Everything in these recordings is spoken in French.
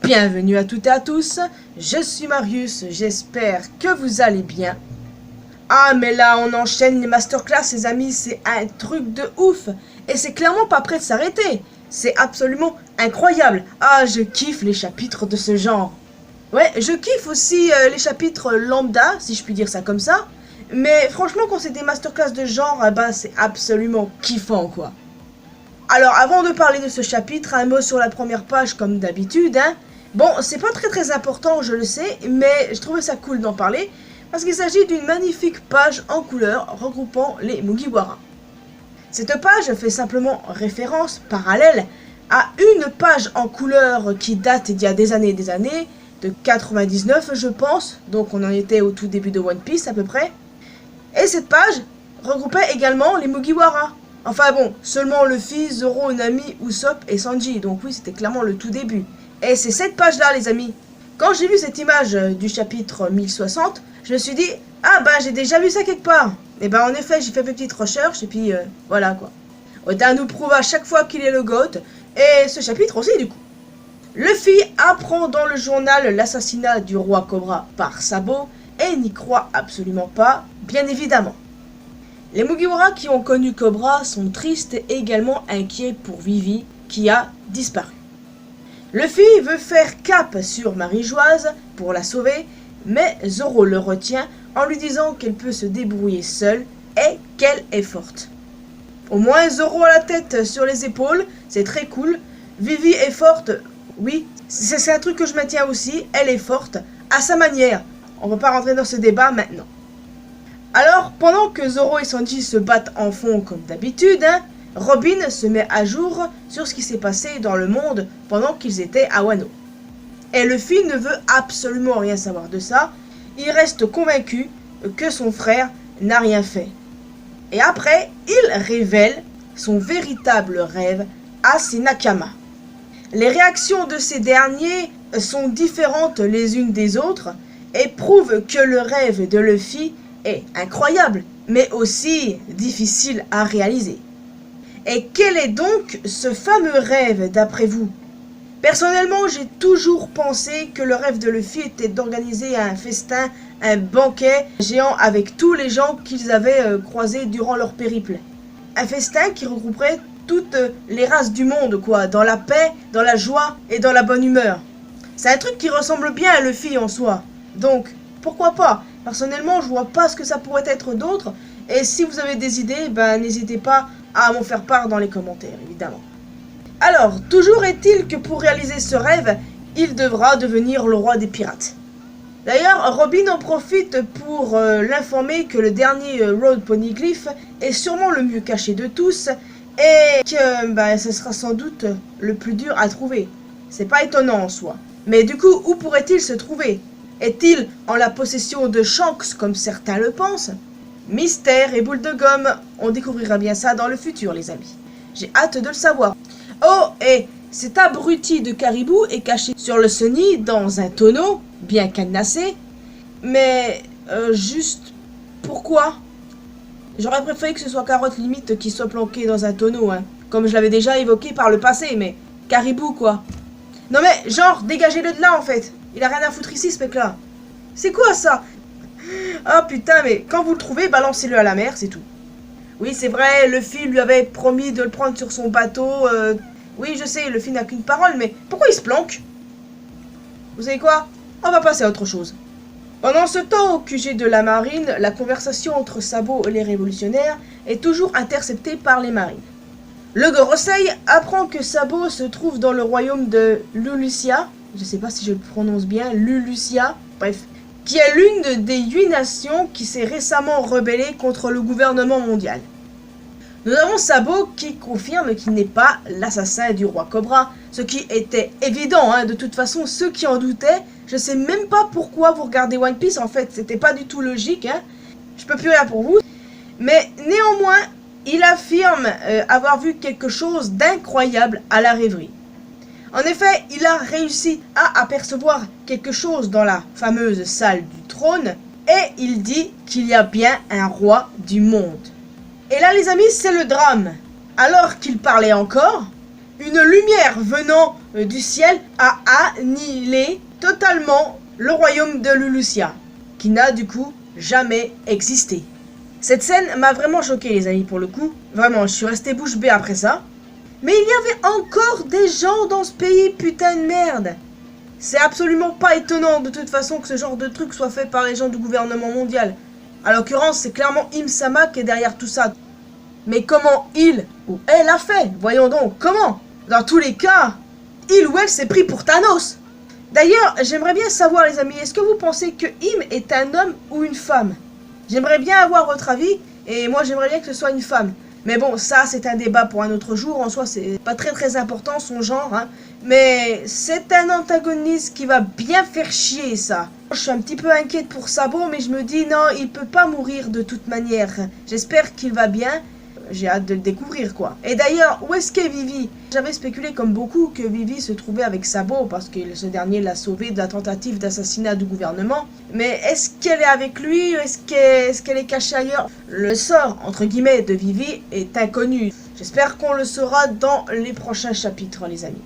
Bienvenue à toutes et à tous, je suis Marius, j'espère que vous allez bien. Ah mais là on enchaîne les masterclass les amis, c'est un truc de ouf. Et c'est clairement pas prêt de s'arrêter. C'est absolument incroyable. Ah je kiffe les chapitres de ce genre. Ouais, je kiffe aussi les chapitres lambda, si je puis dire ça comme ça. Mais franchement quand c'est des masterclass de genre, c'est absolument kiffant quoi. Alors avant de parler de ce chapitre, un mot sur la première page comme d'habitude. Bon, c'est pas très important, je le sais, mais je trouvais ça cool d'en parler. Parce qu'il s'agit d'une magnifique page en couleur regroupant les Mugiwara. Cette page fait simplement référence parallèle à une page en couleur qui date d'il y a des années, de 99 je pense, donc on en était au tout début de One Piece à peu près. Et cette page regroupait également les Mugiwara. Enfin bon, seulement Luffy, Zoro, Nami, Usopp et Sanji, donc oui c'était clairement le tout début. Et c'est cette page là les amis. Quand j'ai vu cette image du chapitre 1060, je me suis dit, ah j'ai déjà vu ça quelque part. Et en effet, j'ai fait une petite recherche et puis voilà quoi. Oda nous prouve à chaque fois qu'il est le GOAT, et ce chapitre aussi du coup. Luffy apprend dans le journal l'assassinat du roi Cobra par Sabo et n'y croit absolument pas, bien évidemment. Les Mugiwara qui ont connu Cobra sont tristes et également inquiets pour Vivi qui a disparu. Luffy veut faire cap sur Marie-Joise pour la sauver, mais Zoro le retient en lui disant qu'elle peut se débrouiller seule et qu'elle est forte. Au moins Zoro a la tête sur les épaules, c'est très cool. Vivi est forte, oui, c'est un truc que je maintiens aussi, elle est forte, à sa manière. On va pas rentrer dans ce débat maintenant. Alors, pendant que Zoro et Sanji se battent en fond comme d'habitude, Robin se met à jour sur ce qui s'est passé dans le monde pendant qu'ils étaient à Wano. Et Luffy ne veut absolument rien savoir de ça, il reste convaincu que son frère n'a rien fait. Et après, il révèle son véritable rêve à ses Nakama. Les réactions de ces derniers sont différentes les unes des autres et prouvent que le rêve de Luffy est incroyable, mais aussi difficile à réaliser. Et quel est donc ce fameux rêve d'après vous? Personnellement, j'ai toujours pensé que le rêve de Luffy était d'organiser un festin, un banquet géant avec tous les gens qu'ils avaient croisés durant leur périple. Un festin qui regrouperait toutes les races du monde, quoi, dans la paix, dans la joie et dans la bonne humeur. C'est un truc qui ressemble bien à Luffy en soi. Donc, pourquoi pas? Personnellement, je vois pas ce que ça pourrait être d'autre. Et si vous avez des idées, n'hésitez pas à m'en faire part dans les commentaires, évidemment. Alors, toujours est-il que pour réaliser ce rêve, il devra devenir le roi des pirates. D'ailleurs, Robin en profite pour l'informer que le dernier Road Poneglyph est sûrement le mieux caché de tous et que ce sera sans doute le plus dur à trouver. C'est pas étonnant en soi. Mais du coup, où pourrait-il se trouver? Est-il en la possession de Shanks comme certains le pensent? Mystère et boule de gomme, on découvrira bien ça dans le futur les amis. J'ai hâte de le savoir. Oh, et cet abruti de caribou est caché sur le Sunny dans un tonneau, bien cadenassé. Mais, juste, pourquoi? J'aurais préféré que ce soit Carotte limite qui soit planqué dans un tonneau, comme je l'avais déjà évoqué par le passé, mais caribou quoi. Non mais, genre, dégagez-le de là en fait. Il a rien à foutre ici ce mec là. C'est quoi ça? Ah putain, mais quand vous le trouvez, balancez-le à la mer, c'est tout. Oui, c'est vrai, Luffy lui avait promis de le prendre sur son bateau. Oui, je sais, Luffy n'a qu'une parole, mais pourquoi il se planque? Vous savez quoi? On va passer à autre chose. Pendant ce temps, au QG de la marine, la conversation entre Sabo et les révolutionnaires est toujours interceptée par les marines. Le Gorosei apprend que Sabo se trouve dans le royaume de Lulusia, je sais pas si je le prononce bien, Lulusia, bref, qui est l'une des 8 nations qui s'est récemment rebellée contre le gouvernement mondial. Nous avons Sabo qui confirme qu'il n'est pas l'assassin du roi Cobra, ce qui était évident, de toute façon ceux qui en doutaient, je sais même pas pourquoi vous regardez One Piece en fait, c'était pas du tout logique, je peux plus rien pour vous. Mais néanmoins, il affirme avoir vu quelque chose d'incroyable à la rêverie. En effet, il a réussi à apercevoir quelque chose dans la fameuse salle du trône et il dit qu'il y a bien un roi du monde. Et là les amis, c'est le drame. Alors qu'il parlait encore, une lumière venant du ciel a annihilé totalement le royaume de Lulusia, qui n'a du coup jamais existé. Cette scène m'a vraiment choqué les amis pour le coup, vraiment je suis resté bouche bée après ça. Mais il y avait encore des gens dans ce pays, putain de merde. C'est absolument pas étonnant de toute façon que ce genre de truc soit fait par les gens du gouvernement mondial. À l'occurrence c'est clairement Im-sama qui est derrière tout ça. Mais comment il ou elle a fait? Voyons donc, comment? Dans tous les cas, il ou elle s'est pris pour Thanos. D'ailleurs, j'aimerais bien savoir les amis, est-ce que vous pensez que Im est un homme ou une femme? J'aimerais bien avoir votre avis, et moi j'aimerais bien que ce soit une femme. Mais bon, ça c'est un débat pour un autre jour, en soi c'est pas très important son genre, hein. Mais c'est un antagoniste qui va bien faire chier ça. Je suis un petit peu inquiète pour Sabo, mais je me dis non, il peut pas mourir de toute manière. J'espère qu'il va bien. J'ai hâte de le découvrir quoi. Et d'ailleurs, où est-ce qu'est Vivi? J'avais spéculé comme beaucoup que Vivi se trouvait avec Sabo parce que ce dernier l'a sauvée de la tentative d'assassinat du gouvernement. Mais est-ce qu'elle est avec lui? Est-ce qu'elle est cachée ailleurs? Le sort, entre guillemets, de Vivi est inconnu. J'espère qu'on le saura dans les prochains chapitres les amis.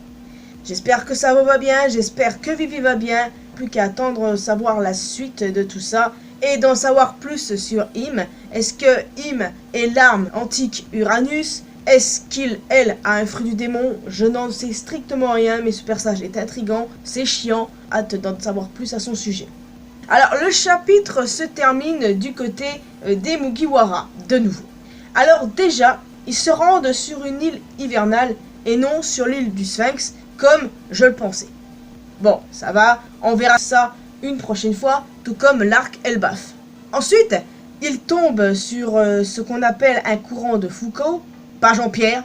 J'espère que Sabo va bien, j'espère que Vivi va bien. Plus qu'à attendre savoir la suite de tout ça. Et d'en savoir plus sur Im. Est-ce que Im est l'arme antique Uranus? Est-ce qu'il, elle, a un fruit du démon? Je n'en sais strictement rien, mais ce personnage est intriguant, c'est chiant, hâte d'en savoir plus à son sujet. Alors, le chapitre se termine du côté des Mugiwara, de nouveau. Alors déjà, ils se rendent sur une île hivernale et non sur l'île du Sphinx, comme je le pensais. Bon, ça va, on verra ça une prochaine fois, tout comme l'arc Elbaf. Ensuite, il tombe sur ce qu'on appelle un courant de Foucault, pas Jean-Pierre,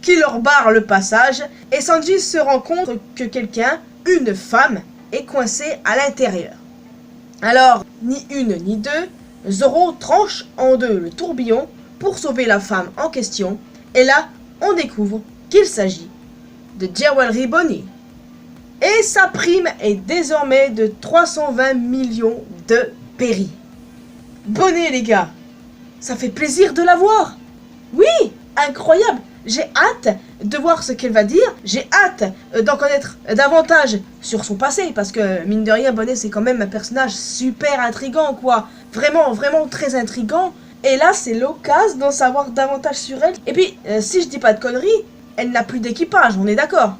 qui leur barre le passage, et Sanji se rend compte que quelqu'un, une femme, est coincée à l'intérieur. Alors, ni une ni deux, Zoro tranche en deux le tourbillon pour sauver la femme en question, et là, on découvre qu'il s'agit de Jewelry Bonnie. Et sa prime est désormais de 320 millions de péris. Bonnet les gars, ça fait plaisir de la voir. Oui, incroyable. J'ai hâte de voir ce qu'elle va dire. J'ai hâte d'en connaître davantage sur son passé. Parce que mine de rien, Bonnet c'est quand même un personnage super intriguant quoi. Vraiment, vraiment très intriguant. Et là c'est l'occasion d'en savoir davantage sur elle. Et puis, si je dis pas de conneries, elle n'a plus d'équipage, on est d'accord.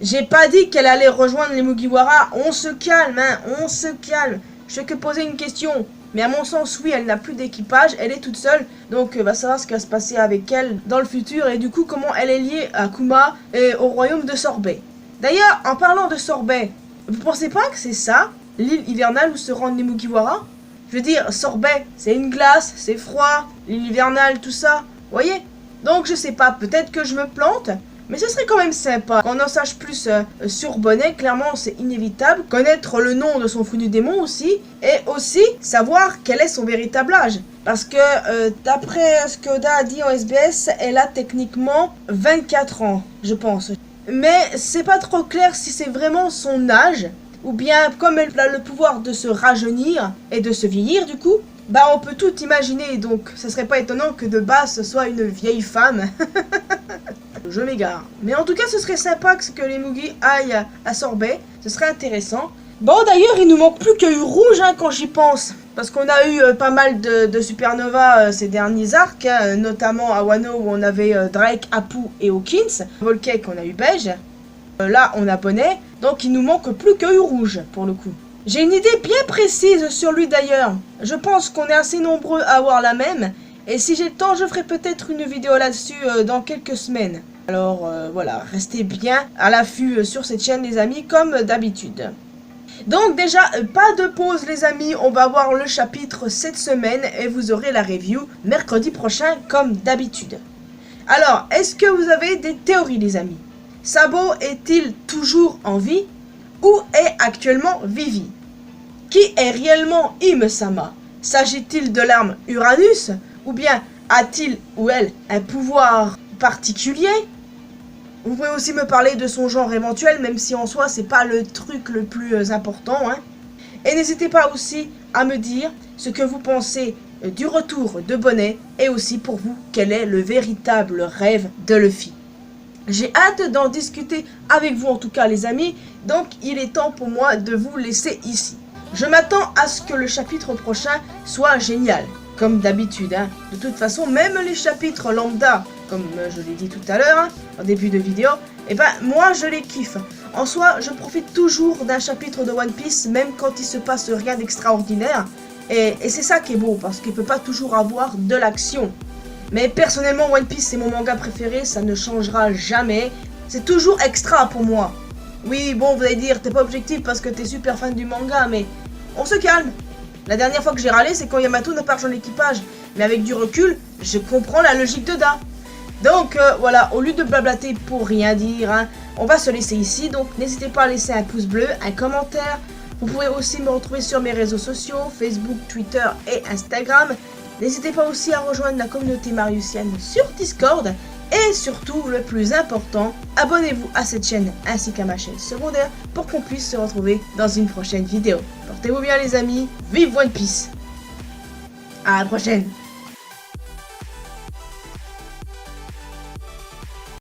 J'ai pas dit qu'elle allait rejoindre les Mugiwara. On se calme, hein, on se calme. Je fais que poser une question. Mais à mon sens, oui, elle n'a plus d'équipage, elle est toute seule. Donc, va savoir ce qui va se passer avec elle dans le futur. Et du coup, comment elle est liée à Kuma et au royaume de Sorbet. D'ailleurs, en parlant de Sorbet, vous pensez pas que c'est ça, l'île hivernale où se rendent les Mugiwara? Je veux dire, Sorbet, c'est une glace, c'est froid, l'île hivernale, tout ça. Vous voyez? Donc, je sais pas, peut-être que je me plante. Mais ce serait quand même sympa qu'on en sache plus sur Bonnet, clairement c'est inévitable. Connaître le nom de son fruit du démon aussi. Et aussi savoir quel est son véritable âge. Parce que d'après ce que Oda a dit en SBS, elle a techniquement 24 ans, je pense. Mais c'est pas trop clair si c'est vraiment son âge. Ou bien comme elle a le pouvoir de se rajeunir et de se vieillir du coup. Bah on peut tout imaginer, donc ça serait pas étonnant que de base ce soit une vieille femme. Je m'égare. Mais en tout cas ce serait sympa que les Mugi aillent à Sorbet, ce serait intéressant. Bon d'ailleurs il nous manque plus que Rouge hein, quand j'y pense. Parce qu'on a eu pas mal de Supernova ces derniers arcs, hein, notamment à Wano où on avait Drake, Apu et Hawkins. Volcake on a eu Beige. Là on a Bonnet, donc il nous manque plus que Rouge pour le coup. J'ai une idée bien précise sur lui d'ailleurs. Je pense qu'on est assez nombreux à avoir la même. Et si j'ai le temps, je ferai peut-être une vidéo là-dessus dans quelques semaines. Alors voilà, restez bien à l'affût sur cette chaîne les amis, comme d'habitude. Donc déjà, pas de pause les amis, on va voir le chapitre cette semaine et vous aurez la review mercredi prochain comme d'habitude. Alors, est-ce que vous avez des théories les amis? Sabo est-il toujours en vie? Où est actuellement Vivi? Qui est réellement Im-sama? S'agit-il de l'arme Uranus? Ou bien a-t-il ou elle un pouvoir particulier? Vous pouvez aussi me parler de son genre éventuel, même si en soi c'est pas le truc le plus important. Hein. Et n'hésitez pas aussi à me dire ce que vous pensez du retour de Bonnet et aussi pour vous quel est le véritable rêve de Luffy. J'ai hâte d'en discuter avec vous en tout cas les amis, donc il est temps pour moi de vous laisser ici. Je m'attends à ce que le chapitre prochain soit génial, comme d'habitude. De toute façon, même les chapitres lambda, comme je l'ai dit tout à l'heure, en début de vidéo, et ben moi je les kiffe. En soi, je profite toujours d'un chapitre de One Piece, même quand il se passe rien d'extraordinaire. Et c'est ça qui est beau, parce qu'il ne peut pas toujours avoir de l'action. Mais personnellement, One Piece c'est mon manga préféré, ça ne changera jamais. C'est toujours extra pour moi. Oui, bon, vous allez dire, t'es pas objectif parce que t'es super fan du manga, mais on se calme. La dernière fois que j'ai râlé, c'est quand Yamato n'a pas rejoint l'équipage. Mais avec du recul, je comprends la logique de Da. Donc voilà, au lieu de blablater pour rien dire, on va se laisser ici. Donc n'hésitez pas à laisser un pouce bleu, un commentaire. Vous pouvez aussi me retrouver sur mes réseaux sociaux, Facebook, Twitter et Instagram. N'hésitez pas aussi à rejoindre la communauté mariusienne sur Discord. Et surtout, le plus important, abonnez-vous à cette chaîne ainsi qu'à ma chaîne secondaire pour qu'on puisse se retrouver dans une prochaine vidéo. Portez-vous bien les amis, vive One Piece. À la prochaine.